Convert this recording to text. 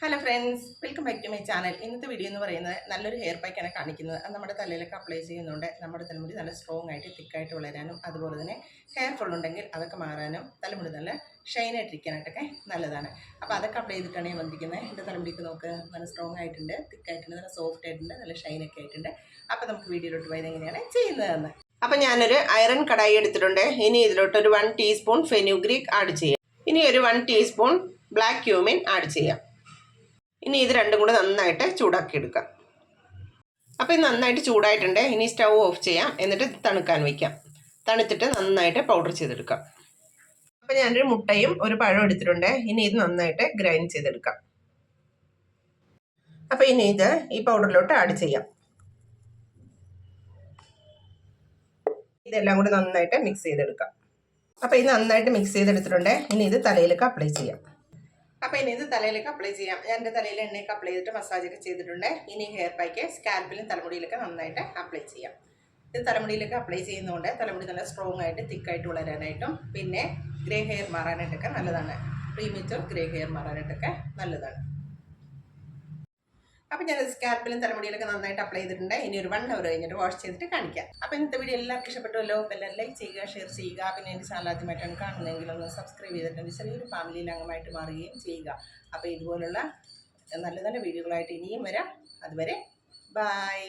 Hello friends, welcome back to my channel. ഇന്നത്തെ video എന്ന് പറയുന്നത് നല്ലൊരു ഹെയർ പാക്കാണ് കാണിക്കുന്നത്. അത് നമ്മുടെ തലയിലൊക്കെ അപ്ലൈ ചെയ്യുന്നുണ്ട് നമ്മുടെ തലമുടി നല്ല സ്ട്രോങ് ആയിട്ട് തിക്കായിട്ട് വളരാനും അതുപോലെ തന്നെ ഹെയർ ഫോൾ ഉണ്ടെങ്കിൽ അതൊക്കെ മാറാനും തലമുടി നല്ല ഷൈൻ ആയിട്ടിരിക്കാനായിട്ടൊക്കെ നല്ലതാണ്. അപ്പോൾ അതൊക്കെ അപ്ലൈ ചെയ്തിട്ടാണ് ഞാൻ വന്നിരിക്കുന്നത്. എൻ്റെ തലമുടിക്ക് നോക്ക്, നല്ല സ്ട്രോങ് ആയിട്ടുണ്ട്, തിക്കായിട്ടുണ്ട്, നല്ല സോഫ്റ്റ് ആയിട്ടുണ്ട്, നല്ല ഷൈനൊക്കെ ആയിട്ടുണ്ട്. അപ്പോൾ നമുക്ക് വീഡിയോയിലോട്ട് പോയത് എങ്ങനെയാണ് ചെയ്യുന്നതെന്ന്. അപ്പോൾ ഞാനൊരു അയറൺ കടായി എടുത്തിട്ടുണ്ട്. ഇനി ഇതിലോട്ട് ഒരു 1 ടീസ്പൂൺ ഫെനുഗ്രീക്ക് ആഡ് ചെയ്യാം. ഇനി ഒരു 1 ടീസ്പൂൺ ബ്ലാക്ക് ക്യൂമിൻ ആഡ് ചെയ്യാം. ഇനി ഇത് രണ്ടും കൂടെ നന്നായിട്ട് ചൂടാക്കി എടുക്കാം. അപ്പോൾ ഇത് നന്നായിട്ട് ചൂടായിട്ടുണ്ട്. ഇനി സ്റ്റൗ ഓഫ് ചെയ്യാം. എന്നിട്ട് തണുക്കാൻ വയ്ക്കാം. തണുത്തിട്ട് നന്നായിട്ട് പൗഡർ ചെയ്തെടുക്കാം. അപ്പോൾ ഞാനൊരു മുട്ടയും ഒരു പഴം എടുത്തിട്ടുണ്ട്. ഇനി ഇത് നന്നായിട്ട് ഗ്രൈൻഡ് ചെയ്തെടുക്കാം. അപ്പോൾ ഇനി ഇത് ഈ പൗഡറിലോട്ട് ആഡ് ചെയ്യാം. ഇതെല്ലാം കൂടി നന്നായിട്ട് മിക്സ് ചെയ്തെടുക്കാം. അപ്പോൾ ഇത് നന്നായിട്ട് മിക്സ് ചെയ്തെടുത്തിട്ടുണ്ട്. ഇനി ഇത് തലയിലേക്ക് അപ്ലൈ ചെയ്യാം. അപ്പോൾ ഇനി ഇത് തലയിലേക്ക് അപ്ലൈ ചെയ്യാം. ഞാൻ എൻ്റെ തലയിൽ എണ്ണയൊക്കെ അപ്ലൈ ചെയ്തിട്ട് മസാജൊക്കെ ചെയ്തിട്ടുണ്ട്. ഇനി ഹെയർ പാക്ക് സ്കാൽപ്പിലും തലമുടിയിലൊക്കെ നന്നായിട്ട് അപ്ലൈ ചെയ്യാം. ഇത് തലമുടിയിലൊക്കെ അപ്ലൈ ചെയ്യുന്നതുകൊണ്ട് തലമുടി നല്ല സ്ട്രോങ് ആയിട്ട് തിക്കായിട്ട് വളരാനായിട്ടും പിന്നെ ഗ്രേ ഹെയർ മാറാനായിട്ടൊക്കെ നല്ലതാണ്. പ്രീമച്വർ ഗ്രേ ഹെയർ മാറാനായിട്ടൊക്കെ നല്ലതാണ്. അപ്പോൾ ഞാൻ സ്കാൽപ്പിലും തലമുടിയിലൊക്കെ നന്നായിട്ട് അപ്ലൈ ചെയ്തിട്ടുണ്ട്. ഇനി ഒരു 1 അവർ കഴിഞ്ഞിട്ട് വാഷ് ചെയ്തിട്ട് കാണിക്കാം. അപ്പോൾ ഇന്നത്തെ വീഡിയോ എല്ലാവർക്കും ഇഷ്ടപ്പെട്ടുമല്ലോ. അപ്പോൾ എല്ലാവരും ലൈക്ക് ചെയ്യുക, ഷെയർ ചെയ്യുക. പിന്നെ എൻ്റെ ചാനൽ ആദ്യമായിട്ടാണ് കാണുന്നതെങ്കിൽ ഒന്ന് സബ്സ്ക്രൈബ് ചെയ്തിട്ട് ചെറിയൊരു ഫാമിലിയിൽ അംഗമായിട്ട് മാറുകയും ചെയ്യുക. അപ്പോൾ ഇതുപോലുള്ള നല്ല നല്ല വീഡിയോകളായിട്ട് ഇനിയും വരാം. അതുവരെ ബൈ.